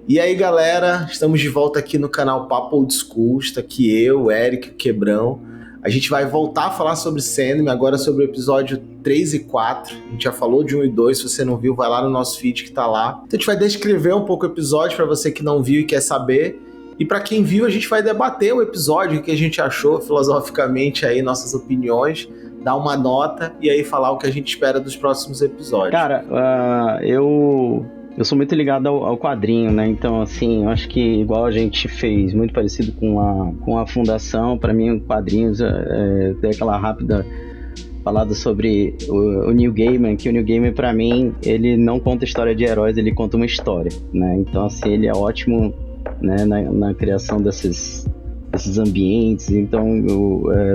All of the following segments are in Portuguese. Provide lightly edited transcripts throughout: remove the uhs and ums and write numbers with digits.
E aí, galera, estamos de volta aqui no canal Papo Old School. Está aqui eu, o Eric, o Quebrão. A gente vai voltar a falar sobre Sandman, agora sobre o episódio 3 e 4. A gente já falou de 1 e 2, se você não viu, vai lá no nosso feed que tá lá. Então a gente vai descrever um pouco o episódio para você que não viu e quer saber. E para quem viu, a gente vai debater o episódio, o que a gente achou filosoficamente aí, nossas opiniões, dar uma nota e aí falar o que a gente espera dos próximos episódios. Cara, eu sou muito ligado ao quadrinho, né? Então, assim, eu acho que igual a gente fez, muito parecido com a Fundação, para mim, quadrinhos, tem aquela rápida falada sobre o Neil Gaiman, que o Neil Gaiman, para mim, ele não conta história de heróis, ele conta uma história, né? Então, assim, ele é ótimo, né, na criação desses ambientes. Então,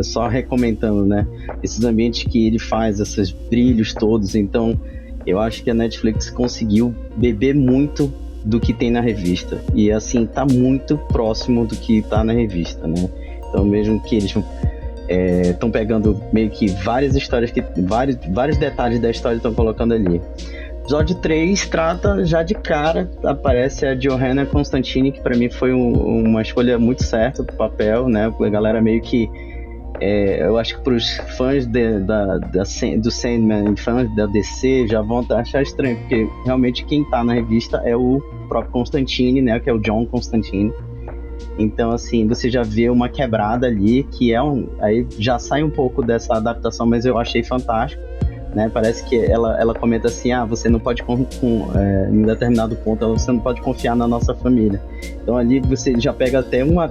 só recomendando, né, esses ambientes que ele faz, esses brilhos todos. Então, eu acho que a Netflix conseguiu beber muito do que tem na revista. E, assim, tá muito próximo do que tá na revista, né? Então, mesmo que eles estão pegando meio que várias histórias, vários detalhes da história estão colocando ali. Episódio 3 trata, já de cara, aparece a Johanna Constantine, que pra mim foi uma escolha muito certa do papel, né? A galera meio que... eu acho que pros fãs do Sandman, fãs da DC, já vão achar estranho, porque realmente quem tá na revista é o próprio Constantine, né? Que é o John Constantine. Então, assim, você já vê uma quebrada ali, que aí já sai um pouco dessa adaptação, mas eu achei fantástico. Né? Parece que ela comenta assim, você não pode, em determinado ponto, você não pode confiar na nossa família. Então ali você já pega até uma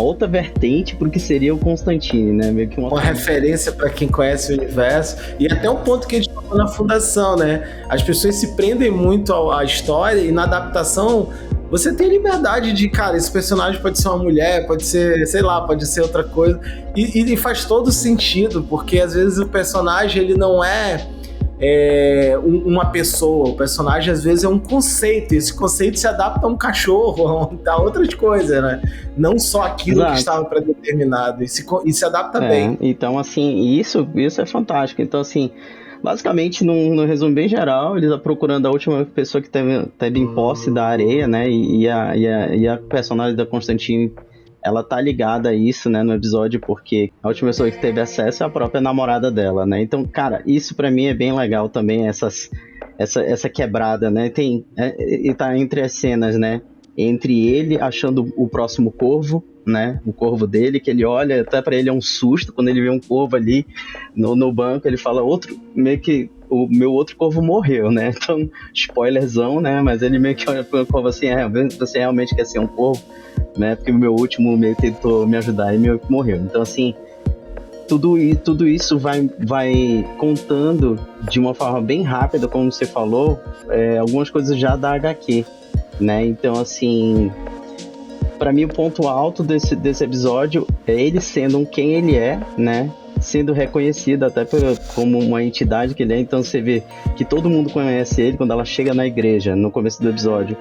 outra vertente pro que seria o Constantine, né? Meio que uma referência para quem conhece o universo, e até o ponto que a gente falou na Fundação, né? As pessoas se prendem muito à história, e na adaptação você tem liberdade de, cara, esse personagem pode ser uma mulher, pode ser, sei lá, pode ser outra coisa. E faz todo sentido, porque às vezes o personagem, ele não é uma pessoa. O personagem, às vezes, é um conceito. E esse conceito se adapta a um cachorro, a outras coisas, né? Não só aquilo Exato. Que estava predeterminado. E se adapta bem. Então, assim, isso é fantástico. Então, assim... Basicamente, num resumo bem geral, eles estão procurando a última pessoa que teve em posse da areia, né? E a personagem da Constantine, ela tá ligada a isso, né? No episódio, porque a última pessoa que teve acesso é a própria namorada dela, né? Então, cara, isso pra mim é bem legal também, essa quebrada, né? E tá entre as cenas, né? Entre ele achando o próximo corvo, né? O corvo dele, que ele olha, até pra ele é um susto quando ele vê um corvo ali no banco, ele fala, meio que o meu outro corvo morreu, né? Então, spoilerzão, né? Mas ele meio que olha pro corvo assim, você realmente quer ser um corvo, né? Porque o meu último meio que tentou me ajudar e meio que morreu. Então, assim, tudo isso vai contando de uma forma bem rápida, como você falou, algumas coisas já da HQ, né? Então, assim, pra mim o ponto alto desse episódio é ele sendo quem ele é, né? Sendo reconhecido até como uma entidade que ele é. Então você vê que todo mundo conhece ele quando ela chega na igreja, no começo do episódio.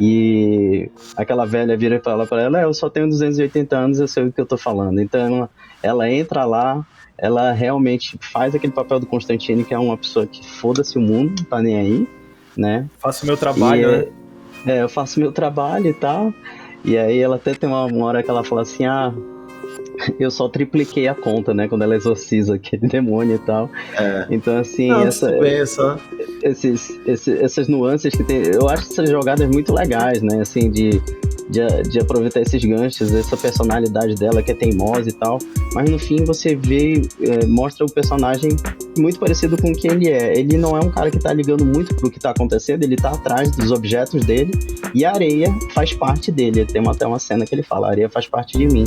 E aquela velha vira e fala pra ela, eu só tenho 280 anos, eu sei o que eu tô falando. Então ela entra lá, ela realmente faz aquele papel do Constantine, que é uma pessoa que foda-se o mundo, não tá nem aí, né? Faço o meu trabalho, né? Eu faço meu trabalho e tal. E aí ela até tem uma hora que ela fala assim, eu só tripliquei a conta, né? Quando ela exorciza aquele demônio e tal. Então, assim, essas nuances que tem... Eu acho essas jogadas muito legais, né? Assim, de aproveitar esses ganchos, essa personalidade dela que é teimosa e tal. Mas no fim você mostra o personagem muito parecido com o que ele é. Ele não é um cara que tá ligando muito pro que tá acontecendo, ele tá atrás dos objetos dele e a areia faz parte dele. Tem até uma cena que ele fala, a areia faz parte de mim.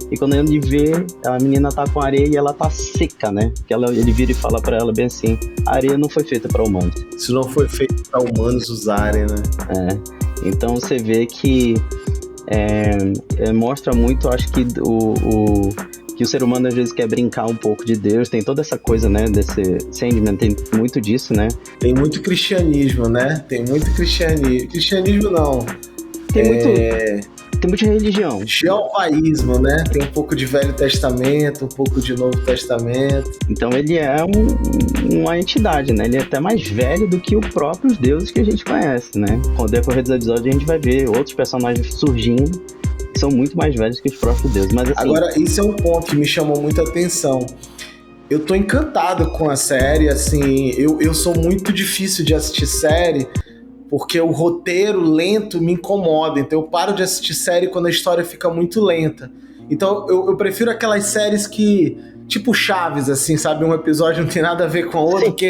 E quando ele vê, a menina tá com areia e ela tá seca, né? Que ele vira e fala pra ela bem assim, a areia não foi feita pra humanos. Isso não foi feito pra humanos usarem, né? Então você vê que mostra muito, acho que que o ser humano às vezes quer brincar um pouco de Deus, tem toda essa coisa, né, desse Sandman, tem muito disso, né? Tem muito cristianismo, né? Cristianismo não. tem muita religião. Jeovaísmo, né? Tem um pouco de Velho Testamento, um pouco de Novo Testamento. Então ele é uma entidade, né? Ele é até mais velho do que os próprios deuses que a gente conhece, né? Com o decorrer dos episódios a gente vai ver outros personagens surgindo que são muito mais velhos que os próprios deuses. Mas, assim, agora, isso é um ponto que me chamou muita atenção. Eu tô encantado com a série, assim, eu sou muito difícil de assistir série porque o roteiro lento me incomoda, então eu paro de assistir série quando a história fica muito lenta. Então eu prefiro aquelas séries que, tipo Chaves, assim, sabe? Um episódio não tem nada a ver com o outro, porque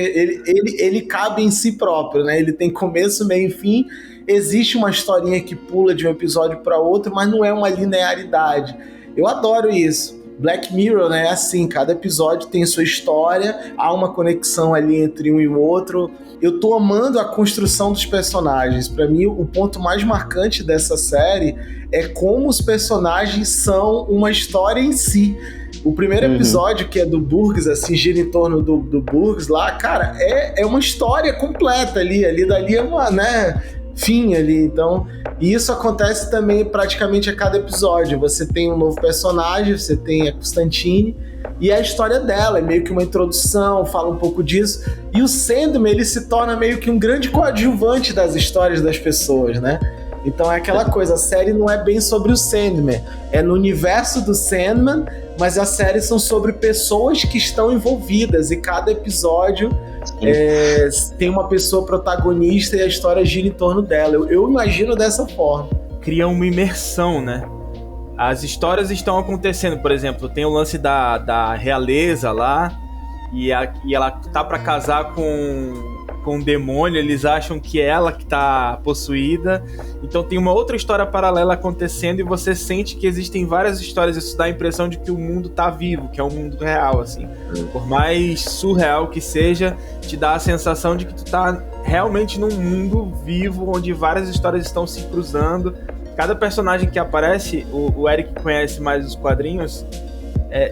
ele cabe em si próprio, né? Ele tem começo, meio e fim. Existe uma historinha que pula de um episódio para outro, mas não é uma linearidade. Eu adoro isso. Black Mirror, né, é assim, cada episódio tem sua história, há uma conexão ali entre um e o outro. Eu tô amando a construção dos personagens. Pra mim, o ponto mais marcante dessa série é como os personagens são uma história em si. O primeiro episódio, que é do Burgess, assim, gira em torno do Burgess lá, cara, é uma história completa ali dali é uma, né, fim ali, então... E isso acontece também praticamente a cada episódio. Você tem um novo personagem, você tem a Constantine, e a história dela é meio que uma introdução, fala um pouco disso. E o Sandman, ele se torna meio que um grande coadjuvante das histórias das pessoas, né? Então é aquela coisa, a série não é bem sobre o Sandman, é no universo do Sandman, mas as séries são sobre pessoas que estão envolvidas, e cada episódio tem uma pessoa protagonista e a história gira em torno dela. Eu imagino dessa forma. Cria uma imersão, né? As histórias estão acontecendo, por exemplo, tem o lance da realeza lá, e ela tá pra casar com um demônio, eles acham que é ela que tá possuída, então tem uma outra história paralela acontecendo e você sente que existem várias histórias. Isso dá a impressão de que o mundo tá vivo, que é um mundo real, assim. Por mais surreal que seja, te dá a sensação de que tu tá realmente num mundo vivo, onde várias histórias estão se cruzando. Cada personagem que aparece, o Eric conhece mais os quadrinhos,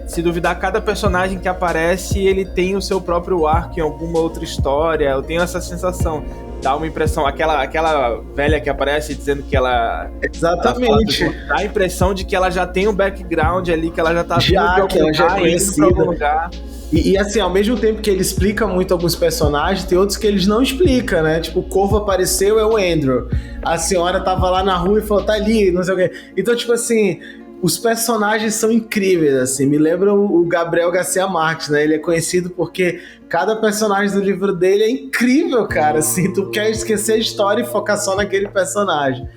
se duvidar, cada personagem que aparece, ele tem o seu próprio arco em alguma outra história. Eu tenho essa sensação, dá uma impressão, aquela velha que aparece dizendo que ela... Exatamente. Ela dá a impressão de que ela já tem um background ali, que ela já tá vindo de algum lugar, já é conhecida. Algum lugar. E assim, ao mesmo tempo que ele explica muito alguns personagens, tem outros que eles não explicam, né? Tipo, o Corvo apareceu, é o Andrew. A senhora tava lá na rua e falou, tá ali, não sei o quê. Então, tipo assim... Os personagens são incríveis, assim, me lembram o Gabriel Garcia Marques, né? Ele é conhecido porque cada personagem do livro dele é incrível, cara, assim, tu quer esquecer a história e focar só naquele personagem.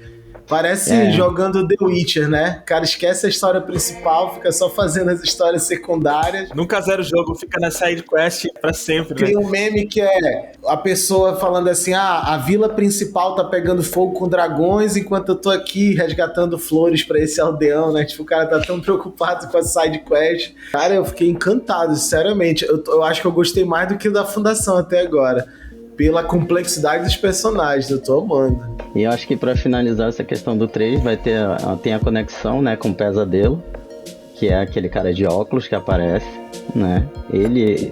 Parece jogando The Witcher, né? O cara esquece a história principal, fica só fazendo as histórias secundárias. Nunca zera o jogo, fica na side quest pra sempre, né? Tem um meme que é a pessoa falando assim, a vila principal tá pegando fogo com dragões enquanto eu tô aqui resgatando flores pra esse aldeão, né? Tipo, o cara tá tão preocupado com a side quest. Cara, eu fiquei encantado, sinceramente. Eu acho que eu gostei mais do que da Fundação até agora. Pela complexidade dos personagens, eu tô amando. E eu acho que pra finalizar essa questão do 3, tem a conexão, né, com o Pesadelo, que é aquele cara de óculos que aparece, né? Ele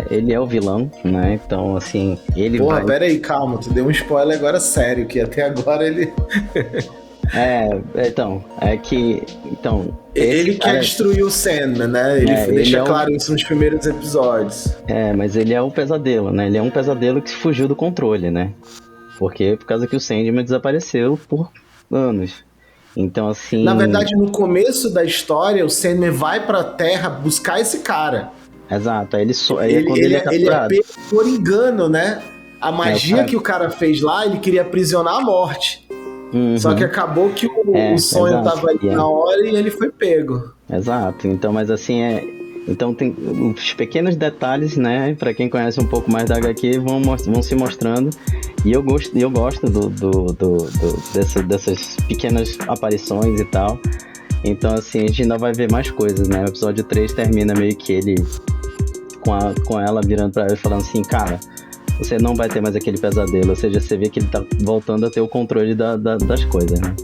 ele é o vilão, né? Então, assim, ele Porra, pera aí, calma, tu deu um spoiler agora sério, que até agora ele... Ele quer destruir o Sandman, né? Ele deixa claro isso nos primeiros episódios. Mas ele é o pesadelo, né? Ele é um pesadelo que fugiu do controle, né? Por causa que o Sandman desapareceu por anos. Então, assim... Na verdade, no começo da história, o Sandman vai pra Terra buscar esse cara. Exato, aí ele é capturado. Ele é pego por engano, né? A magia que o cara fez lá, ele queria aprisionar a morte. Só que acabou que o sonho tava ali na hora e ele foi pego. Exato, então, mas assim, então tem os pequenos detalhes, né, pra quem conhece um pouco mais da HQ, vão se mostrando, e eu gosto dessas pequenas aparições e tal. Então, assim, a gente ainda vai ver mais coisas, né? O episódio 3 termina meio que ele com ela virando pra ela e falando assim, cara, você não vai ter mais aquele pesadelo. Ou seja, você vê que ele tá voltando a ter o controle das coisas, né?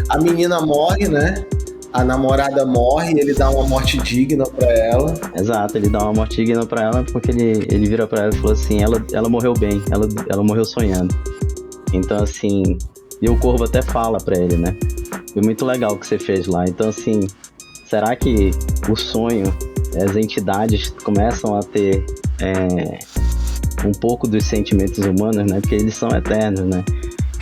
A menina morre, né? A namorada morre, ele dá uma morte digna pra ela. Exato, ele dá uma morte digna pra ela porque ele vira pra ela e falou assim, ela morreu bem, ela morreu sonhando. Então, assim, E o Corvo até fala pra ele, né? Foi muito legal o que você fez lá. Então, assim, será que o sonho, as entidades começam a ter um pouco dos sentimentos humanos, né? Porque eles são eternos, né?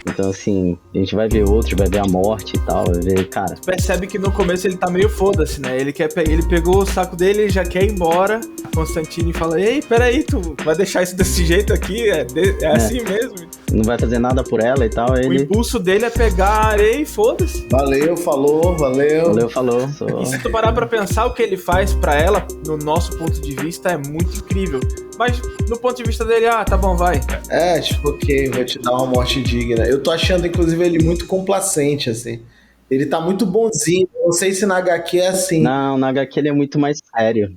Então, assim, a gente vai ver outros, vai ver a morte e tal, vai ver, cara... Percebe que no começo ele tá meio foda-se, né? Ele pegou o saco dele e já quer ir embora. Constantine fala, ei, peraí, tu vai deixar isso desse jeito aqui? É assim mesmo? Não vai fazer nada por ela e tal, O impulso dele é pegar a areia e foda-se. Valeu, falou. Falou. E se tu parar pra pensar, o que ele faz pra ela, no nosso ponto de vista, é muito incrível. Mas no ponto de vista dele, tá bom, vai. Ok, vou te dar uma morte digna. Eu tô achando, inclusive, ele muito complacente, assim. Ele tá muito bonzinho. Não sei se na HQ é assim. Não, na HQ ele é muito mais sério.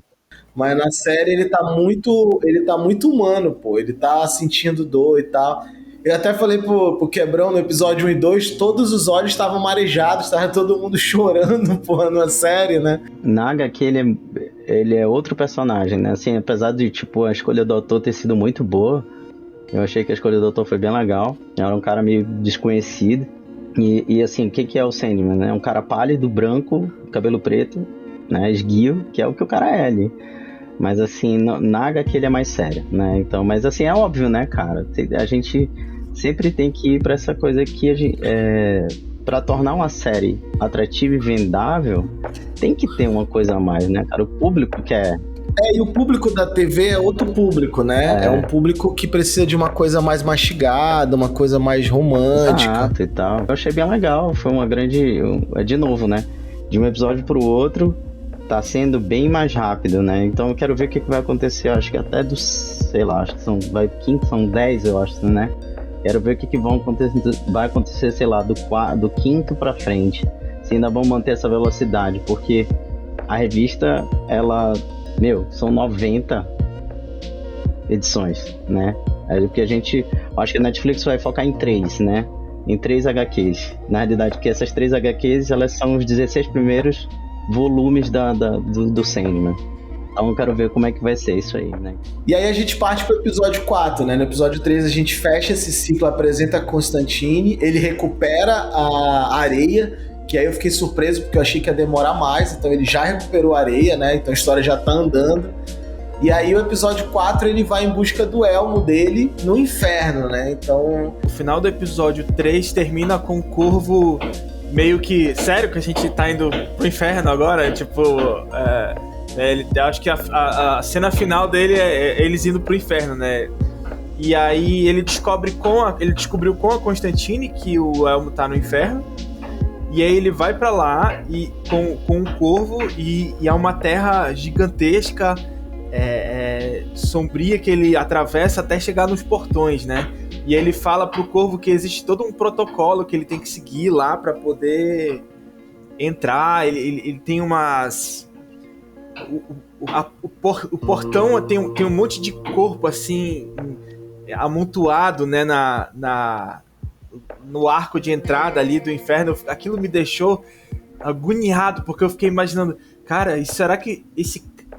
Mas na série ele tá muito humano, pô. Ele tá sentindo dor e tal. Eu até falei pro Quebrão no episódio 1 e 2, todos os olhos estavam marejados, tava todo mundo chorando, porra, na série, né? Na HQ ele é outro personagem, né? Assim, apesar de, tipo, a escolha do autor ter sido muito boa, eu achei que a escolha do autor foi bem legal. Era um cara meio desconhecido. E assim, o que é o Sandman, né? Um cara pálido, branco, cabelo preto, né? Esguio, que é o que o cara é ali. Mas assim, na HQ ele é mais sério, né? Então, mas assim, é óbvio, né, cara? A gente sempre tem que ir pra essa coisa que pra tornar uma série atrativa e vendável, tem que ter uma coisa a mais, né, cara? O público quer... E o público da TV é outro público, né? É um público que precisa de uma coisa mais mastigada, uma coisa mais romântica. Exato e tal. Eu achei bem legal, foi uma grande... De novo, né? De um episódio pro outro, tá sendo bem mais rápido, né? Então eu quero ver o que vai acontecer, acho que até sei lá, acho que são 10, eu acho, né? Quero ver o que vai acontecer, sei lá, do quinto pra frente. Se ainda vão manter essa velocidade, porque a revista, ela... são 90 edições, né? Porque acho que a Netflix vai focar em 3, né? Em 3 HQs. Na realidade, porque essas 3 HQs, elas são os 16 primeiros volumes do Sandman. Então eu quero ver como é que vai ser isso aí, né? E aí a gente parte pro episódio 4, né? No episódio 3 a gente fecha esse ciclo, apresenta Constantine, ele recupera a areia, que aí eu fiquei surpreso porque eu achei que ia demorar mais, então ele já recuperou a areia, né? Então a história já tá andando. E aí o episódio 4 ele vai em busca do elmo dele no inferno, né? Então... O final do episódio 3 termina com o Corvo meio que... Sério que a gente tá indo pro inferno agora? Tipo... eu acho que a cena final dele é eles indo pro inferno, né? E aí ele descobriu com a Constantine que o elmo tá no inferno. E aí ele vai pra lá com um corvo e há uma terra gigantesca, sombria, que ele atravessa até chegar nos portões, né? E aí ele fala pro corvo que existe todo um protocolo que ele tem que seguir lá pra poder entrar. Ele tem umas... O portão tem um monte de corpo assim amontoado, né, no arco de entrada ali do inferno. Aquilo me deixou agoniado, porque eu fiquei imaginando, cara, e será que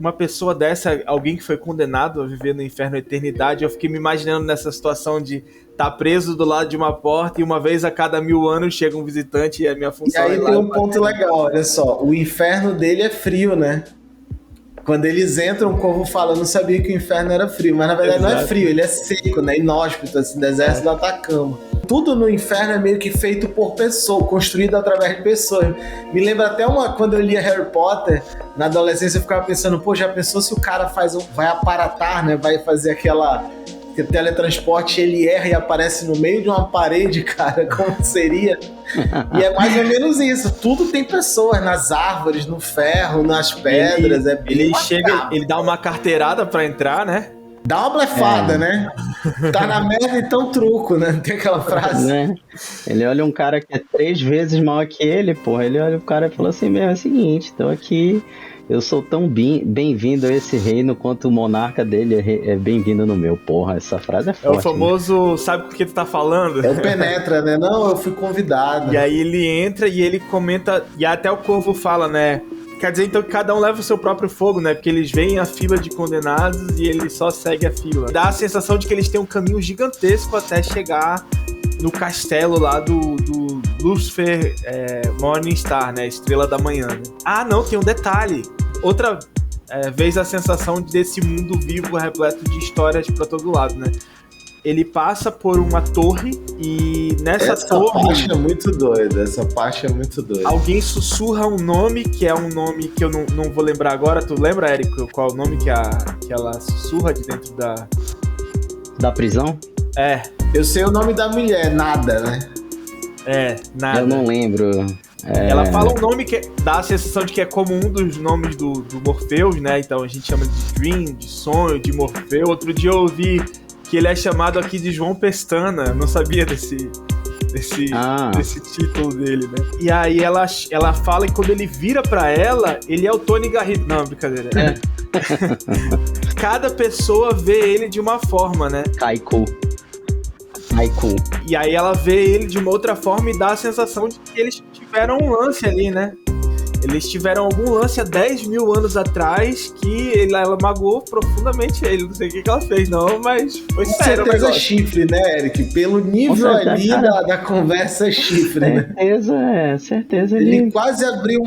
uma pessoa dessa, alguém que foi condenado a viver no inferno a eternidade, eu fiquei me imaginando nessa situação de estar preso do lado de uma porta e uma vez a cada 1000 anos chega um visitante e a minha função é... E aí tem um ponto legal, olha só, o inferno dele é frio, né? Quando eles entram, o corvo fala, eu não sabia que o inferno era frio, mas na verdade Não é frio, ele é seco, né? Inóspito, assim, deserto do Atacama. Tudo no inferno é meio que feito por pessoa, construído através de pessoas. Me lembra até quando eu lia Harry Potter, na adolescência eu ficava pensando, já pensou se o cara vai aparatar, né? Vai fazer aquele teletransporte, ele erra e aparece no meio de uma parede, cara, como seria? E é mais ou menos isso, tudo tem pessoas, nas árvores, no ferro, nas pedras, ele dá uma carteirada pra entrar, né? Dá uma blefada, né? Tá na merda, então truco, né? Tem aquela frase. Né? Ele olha um cara que é 3 vezes maior que ele, porra. Ele olha o cara e fala assim, é o seguinte, tô aqui, eu sou tão bem-vindo a esse reino quanto o monarca dele é bem-vindo no meu. Porra, essa frase é forte. É o famoso, né? Sabe por que tu tá falando? É o penetra, né? Não, eu fui convidado. E aí ele entra e ele comenta, e até o corvo fala, né? Quer dizer, então, que cada um leva o seu próprio fogo, né? Porque eles veem a fila de condenados e ele só segue a fila. Dá a sensação de que eles têm um caminho gigantesco até chegar no castelo lá do Lucifer Morningstar, né? Estrela da Manhã. Né? Ah, não, tem um detalhe. Outra vez a sensação desse mundo vivo repleto de histórias pra todo lado, né? Ele passa por uma torre e nessa torre... Essa parte é muito doida, Alguém sussurra um nome, que é um nome que eu não vou lembrar agora. Tu lembra, Érico, qual é o nome que ela sussurra de dentro da... Da prisão? É. Eu sei o nome da mulher, Nada, né? Nada. Eu não lembro. Ela fala um nome que dá a sensação de que é como um dos nomes do Morpheus, né? Então a gente chama de Dream, de sonho, de Morfeu. Outro dia eu ouvi que ele é chamado aqui de João Pestana. Eu não sabia desse título dele, né? E aí ela fala que quando ele vira pra ela, ele é o Tony Garrido. Não, brincadeira. Cada pessoa vê ele de uma forma, né? Kaiku. E aí ela vê ele de uma outra forma e dá a sensação de que eles tiveram um lance ali, né? Eles tiveram algum lance há 10 mil anos atrás que ela magoou profundamente ele. Não sei o que ela fez, não, mas foi sério. Com certeza chifre, né, Eric? Pelo nível ali da conversa, chifre, né? Certeza. Ele quase abriu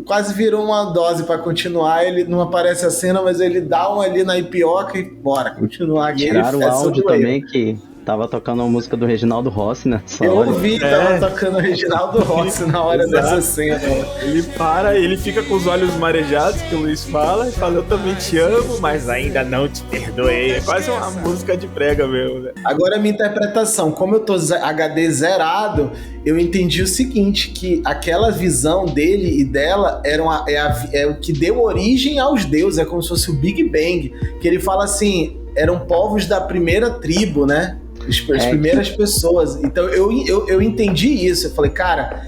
quase virou uma dose pra continuar. Ele não aparece a cena, mas ele dá um ali na ipioca e bora, continuar aqui. Tiraram o áudio também que... Tava tocando a música do Reginaldo Rossi, né? Eu ouvi, tava tocando o Reginaldo Rossi na hora dessa cena. Ele para, ele fica com os olhos marejados, que o Luiz fala, e fala, eu também te amo, mas ainda não te perdoei. É quase uma música de prega mesmo, né? Agora a minha interpretação, como eu tô HD zerado, eu entendi o seguinte, que aquela visão dele e dela é o que deu origem aos deuses, é como se fosse o Big Bang, que ele fala assim, eram povos da primeira tribo, né? As primeiras pessoas. Então eu entendi isso. Eu falei, cara,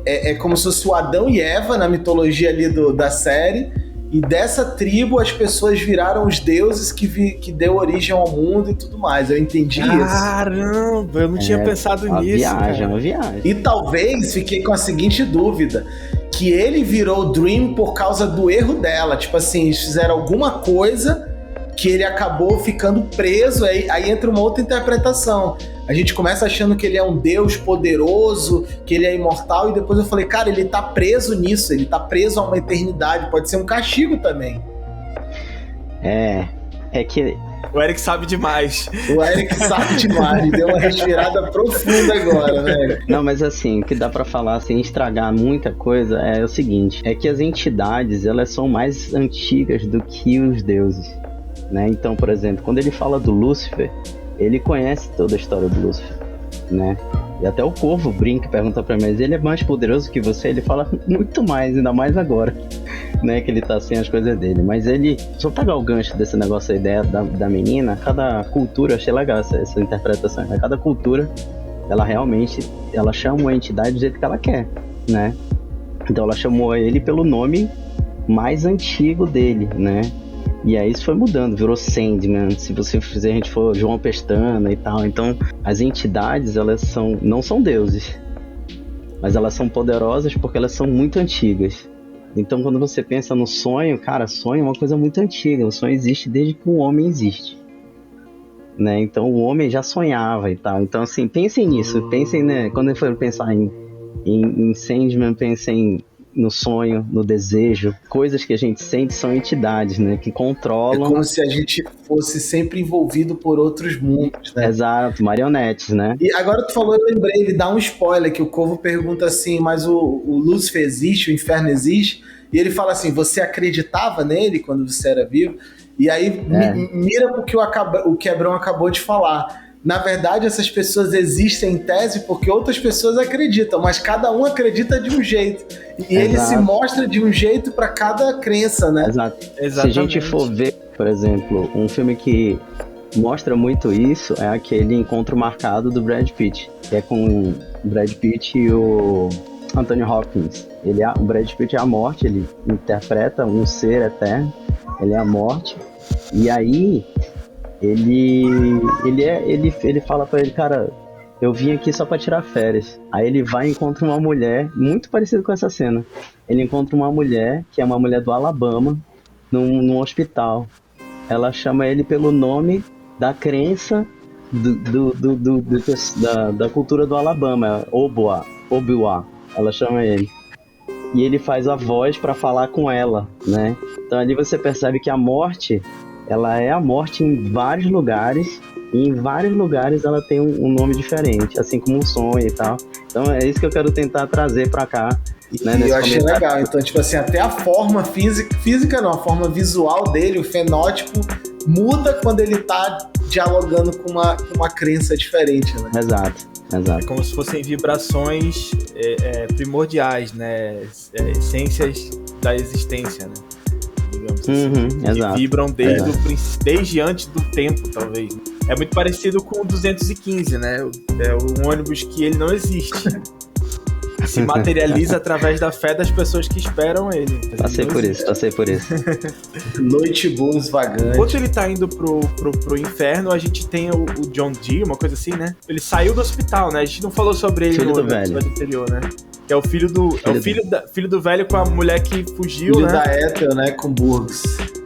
é como se fosse o Adão e Eva na mitologia ali da série. E dessa tribo as pessoas viraram os deuses que deu origem ao mundo e tudo mais. Eu entendi isso. Caramba, eu não tinha pensado nisso. Uma viagem. E talvez fiquei com a seguinte dúvida: que ele virou Dream por causa do erro dela. Tipo assim, eles fizeram alguma coisa que ele acabou ficando preso, aí entra uma outra interpretação. A gente começa achando que ele é um deus poderoso, que ele é imortal, e depois eu falei, cara, ele tá preso nisso, ele tá preso a uma eternidade, pode ser um castigo também. É que... O Eric sabe demais. Deu uma respirada profunda agora, né? Não, mas assim, o que dá pra falar sem estragar muita coisa é o seguinte, é que as entidades, elas são mais antigas do que os deuses. Né? Então, por exemplo, quando ele fala do Lúcifer, ele conhece toda a história do Lúcifer, né? E até o Corvo brinca, pergunta pra mim, mas ele é mais poderoso que você? Ele fala muito mais, ainda mais agora, né? Que ele tá sem as coisas dele. Mas ele, só pegar o gancho desse negócio, a ideia da menina, cada cultura, achei legal essa interpretação, né? Cada cultura, ela realmente, ela chama a entidade do jeito que ela quer, né? Então ela chamou ele pelo nome mais antigo dele, né? E aí isso foi mudando, virou Sandman, se a gente for João Pestana e tal. Então, as entidades, elas não são deuses, mas elas são poderosas porque elas são muito antigas. Então, quando você pensa no sonho, cara, sonho é uma coisa muito antiga. O sonho existe desde que o homem existe, né? Então, o homem já sonhava e tal. Então, assim, pensem nisso. Pensem, né? Quando for pensar em Sandman, pensem no sonho, no desejo. Coisas que a gente sente são entidades, né? Que controlam. É como se a gente fosse sempre envolvido por outros mundos, né? Exato, marionetes, né? E agora tu falou, eu lembrei, ele dá um spoiler, que o Corvo pergunta assim, mas o Lúcifer existe, o inferno existe? E ele fala assim, você acreditava nele quando você era vivo? E aí mira porque o Quebrão acabou de falar. Na verdade, essas pessoas existem em tese porque outras pessoas acreditam, mas cada um acredita de um jeito. E ele se mostra de um jeito para cada crença, né? Exato. Se a gente for ver, por exemplo, um filme que mostra muito isso é aquele Encontro Marcado do Brad Pitt, que é com o Brad Pitt e o Anthony Hopkins. O Brad Pitt é a morte, ele interpreta um ser eterno, ele é a morte. E aí ele fala pra ele, cara, eu vim aqui só pra tirar férias. Aí ele vai e encontra uma mulher, muito parecida com essa cena. Ele encontra uma mulher, que é uma mulher do Alabama, num hospital. Ela chama ele pelo nome da crença da cultura do Alabama, Obiwa, ela chama ele. E ele faz a voz pra falar com ela, né? Então ali você percebe que a morte, ela é a morte em vários lugares, e em vários lugares ela tem um nome diferente, assim como um sonho e tal. Então é isso que eu quero tentar trazer pra cá. Né, e eu achei legal, então tipo assim, até a forma física não, a forma visual dele, o fenótipo muda quando ele tá dialogando com uma crença diferente, né? Exato. É como se fossem vibrações primordiais, né? Essências da existência, né? Digamos assim. Que vibram desde antes do tempo, talvez. É muito parecido com o 215, né? É um ônibus que ele não existe. Se materializa através da fé das pessoas que esperam ele. Passei por isso. Noite Bulls vagante. Enquanto ele tá indo pro inferno, a gente tem o John Dee, uma coisa assim, né? Ele saiu do hospital, né? A gente não falou sobre ele no episódio anterior, né? Que é o filho do velho com a mulher que fugiu, filho né? Da Ethel, né? Com Burgs.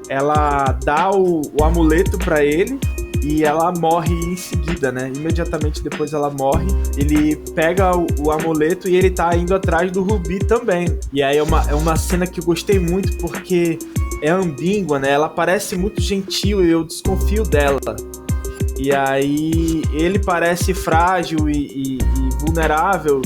Ela dá o amuleto pra ele. E ela morre em seguida, né? Imediatamente depois ela morre. Ele pega o amuleto e ele tá indo atrás do Rubi também. E aí é uma cena que eu gostei muito porque é ambígua, né? Ela parece muito gentil e eu desconfio dela. E aí ele parece frágil e vulnerável.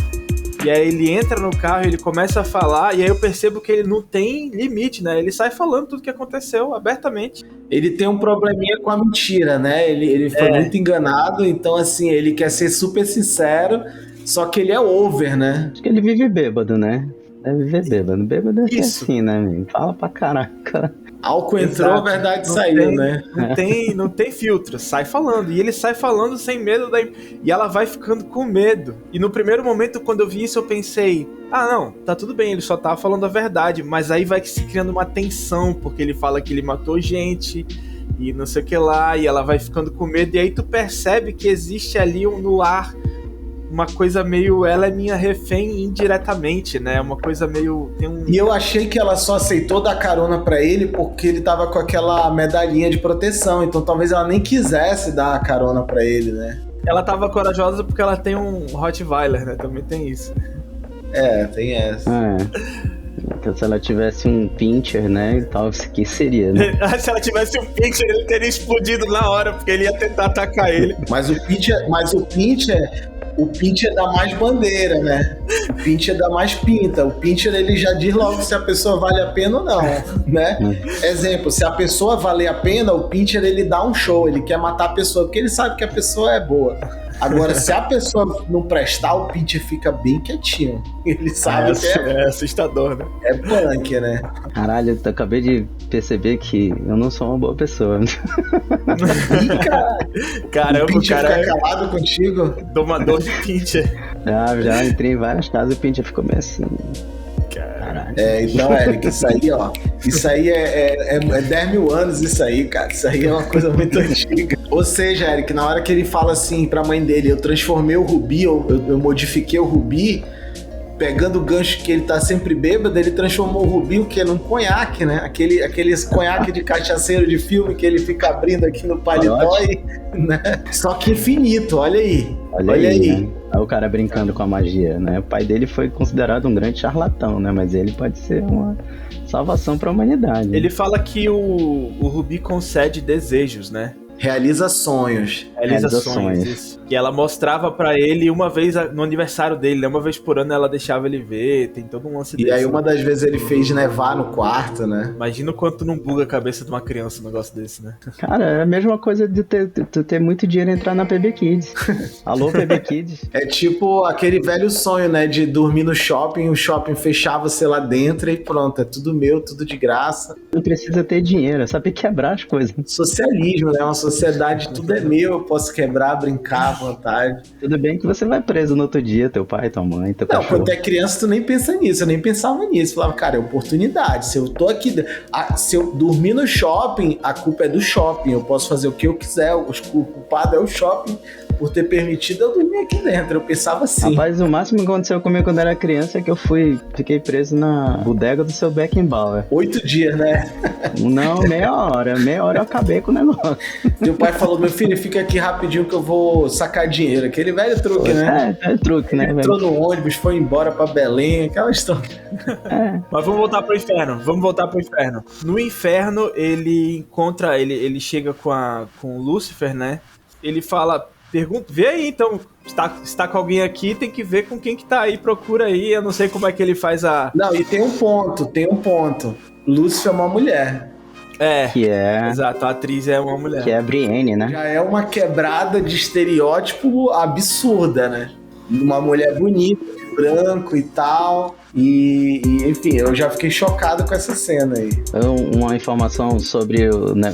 E aí ele entra no carro, ele começa a falar, e aí eu percebo que ele não tem limite, né? Ele sai falando tudo que aconteceu abertamente. Ele tem um probleminha com a mentira, né? Ele foi muito enganado, então assim, ele quer ser super sincero, só que ele é over, né? Acho que ele vive bêbado, né? Deve viver bêbado. Bêbado é assim, né, amigo? Fala pra caraca. Álcool entrou, a verdade saiu, né? Não tem filtro, sai falando. E ele sai falando sem medo, e ela vai ficando com medo. E no primeiro momento, quando eu vi isso, eu pensei, não, tá tudo bem, ele só tá falando a verdade. Mas aí vai se criando uma tensão, porque ele fala que ele matou gente, e não sei o que lá, e ela vai ficando com medo. E aí tu percebe que existe ali no ar uma coisa meio, ela é minha refém indiretamente, né? Uma coisa meio... E eu achei que ela só aceitou dar carona pra ele porque ele tava com aquela medalhinha de proteção, então talvez ela nem quisesse dar a carona pra ele, né? Ela tava corajosa porque ela tem um Rottweiler, né? Também tem isso. Tem essa. Então, se ela tivesse um pincher, né, e tal, que seria, né? Se ela tivesse um pincher, ele teria explodido na hora, porque ele ia tentar atacar ele. Mas o pincher dá mais bandeira, né? O pincher dá mais pinta. O pincher, ele já diz logo se a pessoa vale a pena ou não, né? Exemplo, se a pessoa valer a pena, o pincher, ele dá um show, ele quer matar a pessoa, porque ele sabe que a pessoa é boa. Agora, se a pessoa não prestar, o pincher fica bem quietinho. Ele sabe que é assustador, né? É punk, né? Caralho, eu acabei de perceber que eu não sou uma boa pessoa. Caramba, o pincher fica calado contigo? Domador de pincher. Já entrei em várias casas e o pincher ficou meio assim... Caralho. Então, Eric, isso aí é 10 mil anos isso aí, cara. Isso aí é uma coisa muito antiga. Ou seja, Eric, na hora que ele fala assim pra mãe dele, eu transformei o Rubi, eu modifiquei o Rubi, pegando o gancho que ele tá sempre bêbado, ele transformou o Rubi, o que? Num conhaque, né? Aqueles conhaque de cachaceiro de filme que ele fica abrindo aqui no paletó, né? Só que infinito, olha aí. Olha aí. Né? Aí o cara brincando com a magia, né? O pai dele foi considerado um grande charlatão, né? Mas ele pode ser uma salvação para a humanidade. Ele fala que o Rubi concede desejos, né? Realiza sonhos. Isso. Que ela mostrava pra ele uma vez no aniversário dele, né? Uma vez por ano ela deixava ele ver, tem todo um lance desse. E aí uma das vezes ele fez nevar no quarto, né? Imagina o quanto não buga a cabeça de uma criança um negócio desse, né? Cara, é a mesma coisa de ter muito dinheiro e entrar na PB Kids. Alô, PB Kids. É tipo aquele velho sonho, né? De dormir no shopping, o shopping fechava você lá dentro e pronto, é tudo meu, tudo de graça. Não precisa ter dinheiro, é saber quebrar as coisas. Socialismo, né? Uma sociedade, tudo é meu, eu posso quebrar, brincar à vontade. Tudo bem que você vai preso no outro dia, teu pai, tua mãe, teu cachorro. Não, quando é criança tu nem pensa nisso, eu nem pensava nisso. Eu falava, cara, é oportunidade. Se eu tô aqui, se eu dormir no shopping, a culpa é do shopping, eu posso fazer o que eu quiser, o culpado é o shopping por ter permitido eu dormir aqui dentro. Eu pensava assim. Rapaz, o máximo que aconteceu comigo quando era criança é que eu fiquei preso na bodega do seu Beckenbauer. 8 dias, né? Não, meia hora eu acabei com o negócio. Meu pai falou, meu filho, fica aqui rapidinho que eu vou sacar dinheiro. Aquele velho truque, né? É truque, né, velho? Entrou no ônibus, foi embora pra Belém, aquela história. Mas vamos voltar pro inferno. No inferno, ele ele chega com o Lúcifer, né? Ele fala, vê aí então, se tá com alguém aqui, tem que ver com quem que tá aí, procura aí, eu não sei como é que ele faz a... Não, e tem um ponto. Lúcifer é uma mulher. Exato, a atriz é uma mulher. Que é a Brienne, né? Já é uma quebrada de estereótipo absurda, né? Uma mulher bonita, de branco e tal. E enfim, eu já fiquei chocado com essa cena aí. Uma informação sobre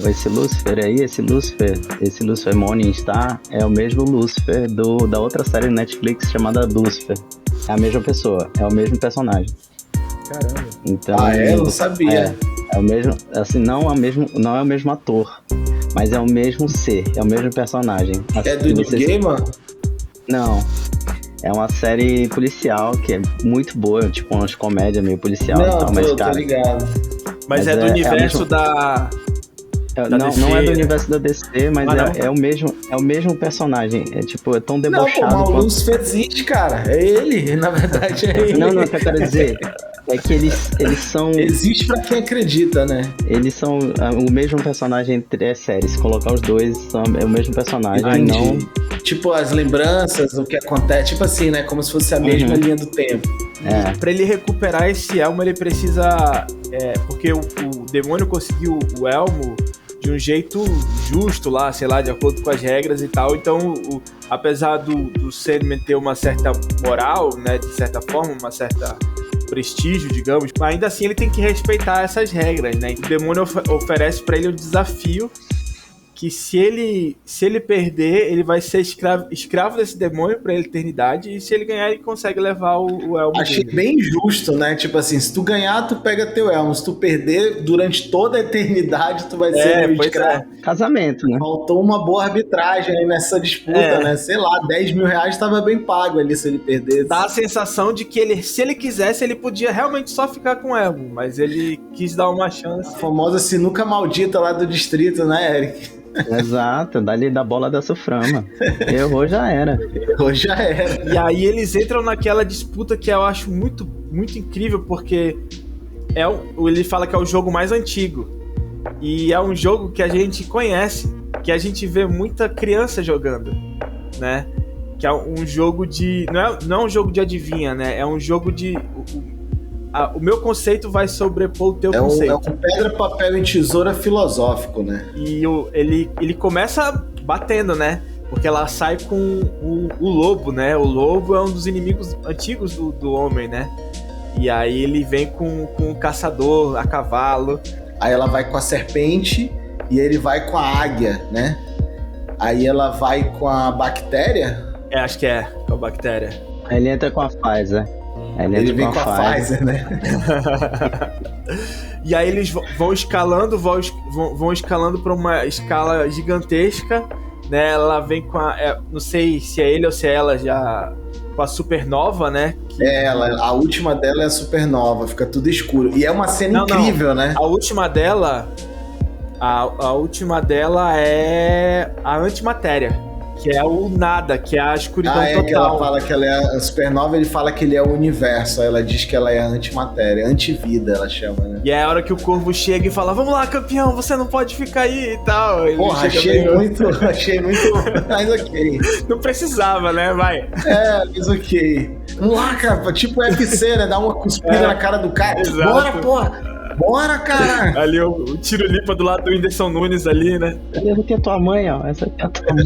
esse Lúcifer aí, esse Lúcifer Morningstar é o mesmo Lúcifer da outra série Netflix chamada Lúcifer. É a mesma pessoa, é o mesmo personagem. Caramba. Então, eu não sabia. É o mesmo, assim, não é o mesmo ator, mas é o mesmo ser, é o mesmo personagem. Assim, é do Neil Gaiman? Não. É uma série policial que é muito boa, tipo umas comédias meio policial e tal, mas cara... tô ligado. Mas é do universo da... Não é do universo da DC, mas é o mesmo personagem. É tipo, é tão debochado. Não, o Lúcifer existe, cara. É ele, na verdade é ele. Não, o que eu quero dizer é que eles são... Existe pra quem acredita, né? Eles são o mesmo personagem entre as séries. Se colocar os dois, é o mesmo personagem. Não... Tipo, as lembranças, o que acontece, tipo assim, né? Como se fosse a mesma linha do tempo. Pra ele recuperar esse elmo, ele precisa... porque o demônio conseguiu o elmo de um jeito justo lá, sei lá, de acordo com as regras e tal. Então, apesar do Sandman ter uma certa moral, né, de certa forma, uma certa prestígio, digamos, mas ainda assim ele tem que respeitar essas regras, né? O demônio oferece pra ele um desafio que se ele perder, ele vai ser escravo desse demônio pra eternidade, e se ele ganhar, ele consegue levar o elmo Achei dele. bem justo, né? Tipo assim, se tu ganhar, tu pega teu elmo. Se tu perder, durante toda a eternidade, tu vai ser meu escravo. Casamento, né? Faltou uma boa arbitragem aí nessa disputa, né? Sei lá, 10 mil reais tava bem pago ali se ele perdesse. Dá a sensação de que se ele quisesse, ele podia realmente só ficar com o elmo, mas ele quis dar uma chance. A famosa sinuca maldita lá do distrito, né, Eric? Exato, dali da bola da Suframa. Errou, já era. E aí eles entram naquela disputa que eu acho muito, muito incrível, porque ele fala que é o jogo mais antigo. E é um jogo que a gente conhece, que a gente vê muita criança jogando, né? Que é um jogo de... Não é um jogo de adivinha, né? É um jogo de... O meu conceito vai sobrepor o teu conceito. É um pedra, papel e tesoura filosófico, né? E ele começa batendo, né? Porque ela sai com o lobo, né? O lobo é um dos inimigos antigos do homem, né? E aí ele vem com o caçador a cavalo. Aí ela vai com a serpente e ele vai com a águia, né? Aí ela vai com a bactéria. Acho que é a bactéria. Aí ele entra com a Pfizer. Ele vem com a Pfizer, né? E aí eles vão escalando para uma escala gigantesca, né? Ela vem com não sei se é ele ou se é ela já com a supernova, né? A última dela é a supernova, fica tudo escuro. E é uma cena incrível, né? A última dela é a antimatéria. Que é o nada, que é a escuridão total. Que ela fala que ela é a supernova, ele fala que ele é o universo. Aí ela diz que ela é a antimatéria, antivida, ela chama, né? E é a hora que o corvo chega e fala: vamos lá, campeão, você não pode ficar aí e tal. Ele achei muito, mas ok. Não precisava, né? Vai. Mas ok. Vamos lá, cara, tipo UFC, né? Dá uma cuspida na cara do cara. Exato. Bora, porra! Bora, cara! Ali o tiro limpa do lado do Whindersson Nunes ali, né? Eu vou ter a tua mãe, ó. Essa aqui é a tua mãe.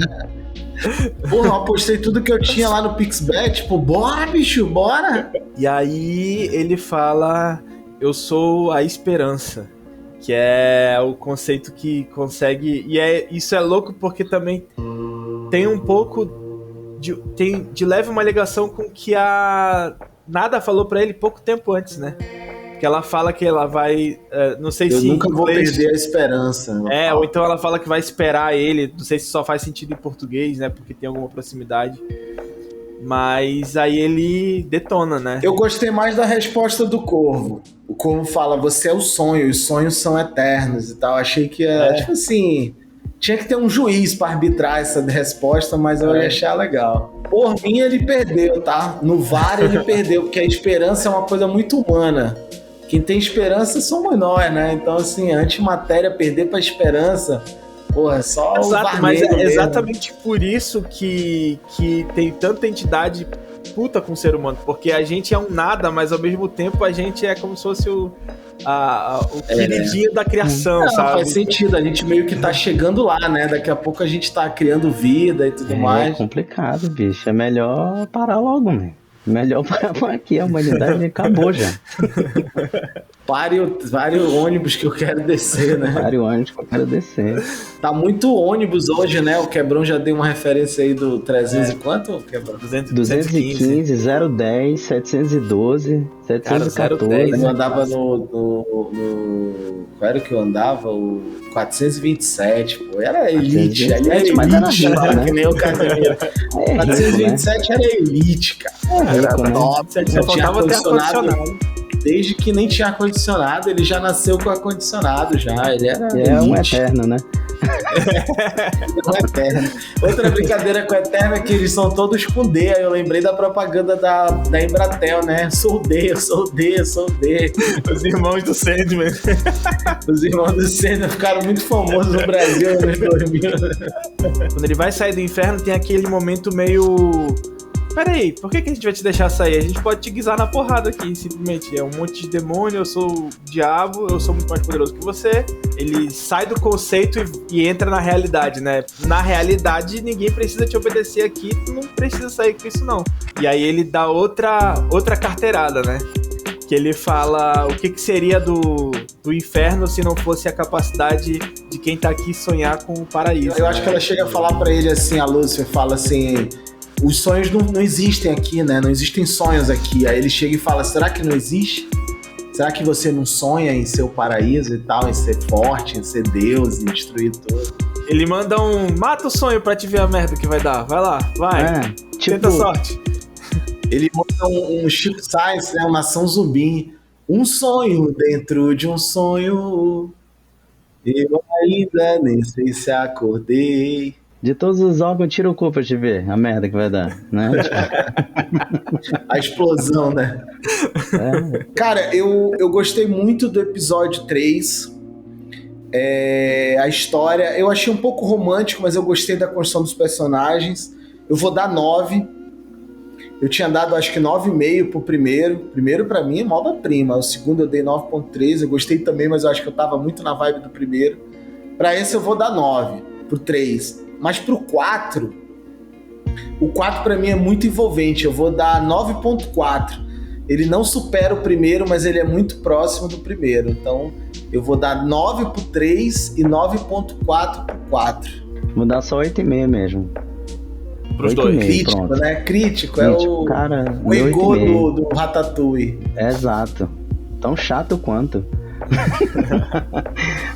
Porra, eu apostei tudo que eu tinha lá no PixBet, tipo, bora, bicho, bora! E aí ele fala: eu sou a esperança, que é o conceito que consegue... E isso é louco porque também tem um pouco de leve uma ligação com que a Nada falou pra ele pouco tempo antes, né? que ela fala que ela vai, não sei se... Eu nunca vou perder a esperança. Ou então ela fala que vai esperar ele, não sei se só faz sentido em português, né, porque tem alguma proximidade. Mas aí ele detona, né? Eu gostei mais da resposta do Corvo. O Corvo fala, você é o sonho, e os sonhos são eternos e tal. Achei que tipo assim, tinha que ter um juiz para arbitrar essa resposta, mas eu ia achar legal. Por mim, ele perdeu, tá? No VAR ele perdeu, porque a esperança é uma coisa muito humana. Quem tem esperança somos nós, né? Então, assim, a antimatéria perder pra esperança... Porra, é só o Exato, mas é exatamente por isso que tem tanta entidade puta com o ser humano, porque a gente é um nada, mas ao mesmo tempo a gente é como se fosse o queridinho da criação, sabe? Faz sentido, a gente meio que tá chegando lá, né? Daqui a pouco a gente tá criando vida e tudo mais. É complicado, bicho, é melhor parar logo, né? Melhor parar aqui, a humanidade acabou já. Vários ônibus que eu quero descer, né? Vários ônibus que eu quero descer. Tá muito ônibus hoje, né? O Quebrão já deu uma referência aí do 300 e quanto, Quebrão? 215, 010, 712, 714. Eu andava no... Qual era o que eu andava? O 427, pô. Era elite. Ali era mas elite, era rico, né? Que nem o Casemiro. 427 era elite, cara. Era top. Só faltava ter ar-condicionado. Desde que nem tinha ar-condicionado, ele já nasceu com ar-condicionado já. Ele era um eterno, né? Um eterno. Outra brincadeira com o eterno é que eles são todos com D. Aí eu lembrei da propaganda da Embratel, né? Sou D. Os irmãos do Sandman. Os irmãos do Sandman ficaram muito famosos no Brasil nos 2000. Quando ele vai sair do inferno, tem aquele momento meio... Peraí, por que a gente vai te deixar sair? A gente pode te guisar na porrada aqui, simplesmente. É um monte de demônio, eu sou o diabo, eu sou muito mais poderoso que você. Ele sai do conceito e entra na realidade, né? Na realidade, ninguém precisa te obedecer aqui, tu não precisa sair com isso, não. E aí ele dá outra carteirada, né? Que ele fala o que seria do inferno se não fosse a capacidade de quem tá aqui sonhar com o paraíso. Eu acho que ela chega a falar pra ele assim, a Lúcifer fala assim... Os sonhos não existem aqui, né? Não existem sonhos aqui. Aí ele chega e fala, será que não existe? Será que você não sonha em ser o paraíso e tal, em ser forte, em ser Deus, em destruir tudo? Ele manda mata o sonho pra te ver a merda que vai dar. Vai lá, vai. Tenta sorte. Ele manda um Chico Science, né? Uma Nação Zumbi. Um sonho dentro de um sonho. Eu ainda nem sei se acordei. De todos os órgãos, tira o cu pra te ver a merda que vai dar, né? A explosão, né? Cara, eu gostei muito do episódio 3. A história, eu achei um pouco romântico, mas eu gostei da construção dos personagens. Eu vou dar 9. Eu tinha dado, acho que 9,5 pro primeiro. O primeiro, pra mim, é uma obra-prima. O segundo eu dei 9,3. Eu gostei também, mas eu acho que eu tava muito na vibe do primeiro. Pra esse eu vou dar 9. Pro 3. Mas pro 4, o 4 pra mim é muito envolvente. Eu vou dar 9,4. Ele não supera o primeiro, mas ele é muito próximo do primeiro. Então, eu vou dar 9 pro 3 e 9,4 pro 4. Vou dar só 8,5 mesmo. Pros dois. Crítico, pronto. Né? Crítico é o cara, o ego do Ratatouille. Exato. Tão chato quanto.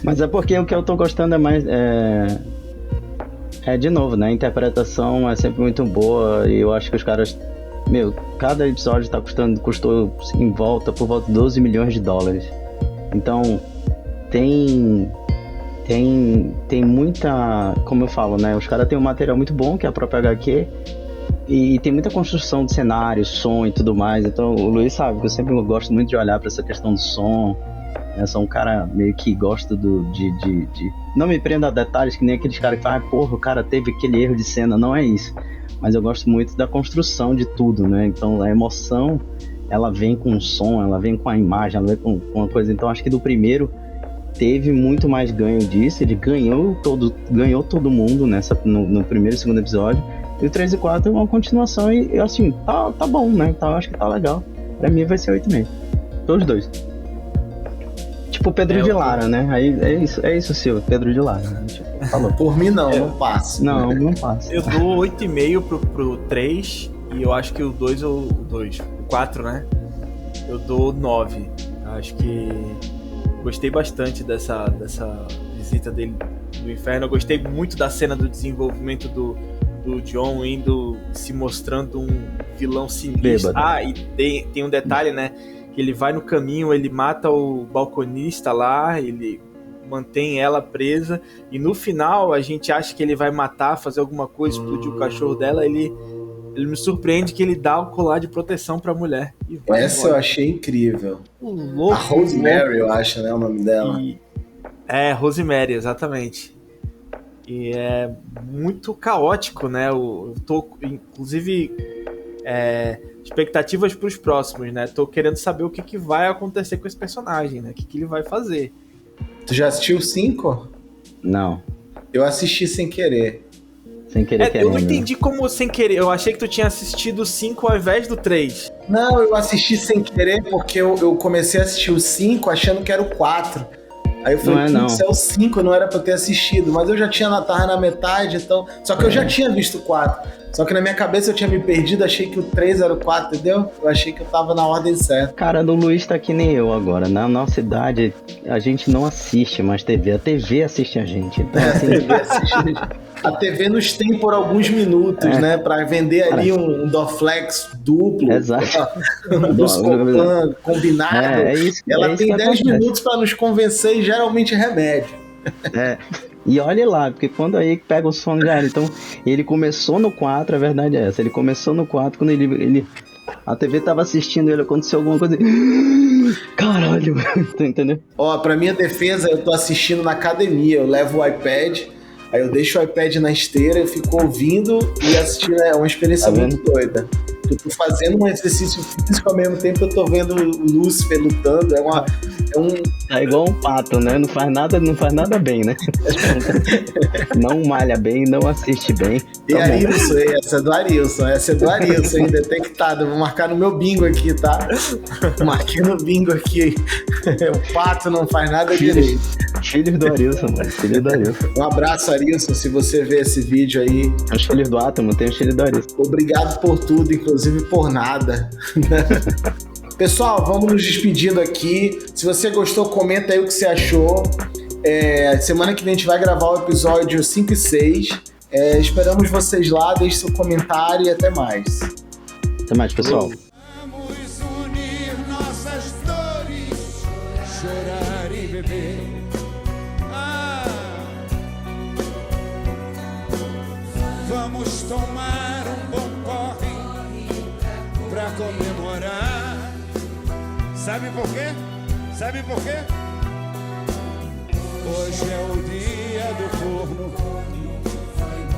Mas é porque o que eu tô gostando é mais... de novo, né? A interpretação é sempre muito boa e eu acho que os caras... cada episódio custou em volta, por volta de 12 milhões de dólares. Então, tem muita... Como eu falo, né? Os caras têm um material muito bom, que é a própria HQ, e tem muita construção de cenário, som e tudo mais. Então, o Luiz sabe que eu sempre gosto muito de olhar para essa questão do som. Eu sou um cara meio que gosta de... Não me prenda a detalhes, que nem aqueles caras que falam, porra, o cara teve aquele erro de cena. Não é isso. Mas eu gosto muito da construção de tudo, né? Então a emoção, ela vem com o som, ela vem com a imagem, ela vem com uma coisa. Então acho que do primeiro teve muito mais ganho disso. Ele ganhou todo mundo no primeiro e segundo episódio. E o 3 e 4 é uma continuação e assim, tá bom, né? Então acho que tá legal. Pra mim vai ser 8,5. Todos dois. Tipo Pedro de Lara, né? Aí é isso, seu Pedro de Lara. Né? Tipo, falou. Por mim não passa. Não passa. Eu dou 8,5 pro 3 e eu acho que o 4, né? Eu dou 9. Acho que gostei bastante dessa visita dele no inferno. Eu gostei muito da cena do desenvolvimento do John indo, se mostrando um vilão sinistro. Bêbado. E tem um detalhe, né? Que ele vai no caminho, ele mata o balconista lá, ele mantém ela presa, e no final a gente acha que ele vai matar, fazer alguma coisa, explodir o cachorro dela, ele me surpreende que ele dá o colar de proteção pra mulher. E vai Essa embora. eu achei incrível. Louco, A Rosemary, eu acho, né, o nome dela. Rosemary, exatamente. E é muito caótico, né? Eu tô, inclusive, expectativas pros próximos, né? Tô querendo saber o que vai acontecer com esse personagem, né? O que ele vai fazer. Tu já assistiu o 5? Não, Eu assisti sem querer. sem querer Eu não querendo. entendi como sem querer. Eu achei que tu tinha assistido o 5 ao invés do 3. Não, eu assisti sem querer porque eu comecei a assistir o 5 achando que era o 4. Aí eu falei, Não é, putz, é o 5, não era pra eu ter assistido. Mas eu já tava na metade, então... Só que eu já tinha visto o 4. Só que na minha cabeça eu tinha me perdido, achei que o 3 era o 4, entendeu? Eu achei que eu tava na ordem certa. Cara, do Luiz tá que nem eu agora. Na nossa idade, a gente não assiste mais TV. A TV assiste a gente. Então, assim, A TV nos tem por alguns minutos, né? Pra vender ali um Dorflex duplo. Exato. Um Buscopan combinado. É isso. Ela é isso tem que 10 acontece. minutos pra nos convencer e geralmente é remédio. E olha lá, porque quando aí pega o sono já, então ele começou no 4, a verdade é essa. Ele começou no 4 quando ele a TV tava assistindo ele, aconteceu alguma coisa. Caralho, tu entendeu? Ó, pra minha defesa, eu tô assistindo na academia, eu levo o iPad, aí eu deixo o iPad na esteira, eu fico ouvindo e assistindo, é uma experiência Tá muito doida. Eu tô fazendo um exercício físico, ao mesmo tempo eu tô vendo o Lúcifer lutando, É igual um pato, né? Não faz nada bem, né? Não malha bem, não assiste bem. E Tá bom. Arilson, essa é do Arilson, hein? Detectado. Vou marcar no meu bingo aqui, tá? Marquei no bingo aqui. O pato não faz nada direito. Filhos do Arilson, mano. Filhos do Arilson. Um abraço, Arilson, se você ver esse vídeo aí. Os filhos do Átomo, tem os filhos do Arilson. Obrigado por tudo, inclusive por nada. Pessoal, vamos nos despedindo aqui. Se você gostou, comenta aí o que você achou. Semana que vem a gente vai gravar o episódio 5 e 6. Esperamos vocês lá, deixe seu comentário e até mais. Até mais, pessoal. Vamos unir nossas dores, chorar e beber. Vamos tomar um bom corre pra comemorar. Sabe por quê? Sabe por quê? Hoje é o dia do forno.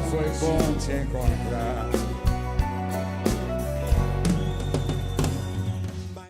Foi bom te encontrar.